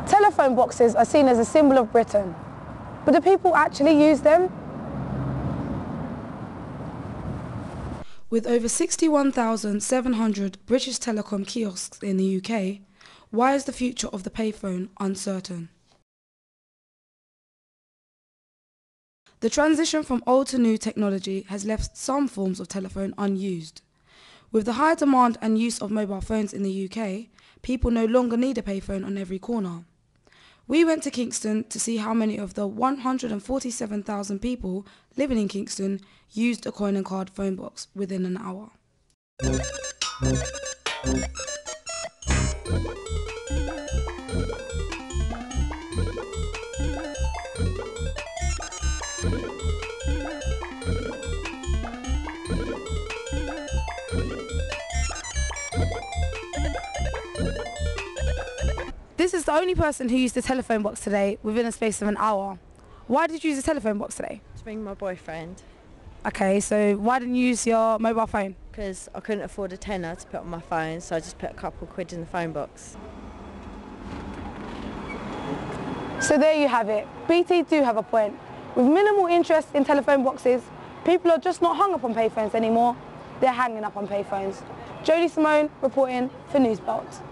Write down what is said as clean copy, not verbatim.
Telephone boxes are seen as a symbol of Britain, but do people actually use them? With over 61,700 British Telecom kiosks in the UK, why is the future of the payphone uncertain? The transition from old to new technology has left some forms of telephone unused. With the high demand and use of mobile phones in the UK, people no longer need a payphone on every corner. We went to Kingston to see how many of the 147,000 people living in Kingston used a coin and card phone box within an hour. This is the only person who used the telephone box today within a space of an hour. Why did you use the telephone box today? To ring my boyfriend. Okay, so why didn't you use your mobile phone? Because I couldn't afford a tenner to put on my phone, so I just put a couple quid in the phone box. So there you have it. BT do have a point. With minimal interest in telephone boxes, people are just not hung up on payphones anymore. They're hanging up on payphones. Jodie-Simone reporting for Newsbolt.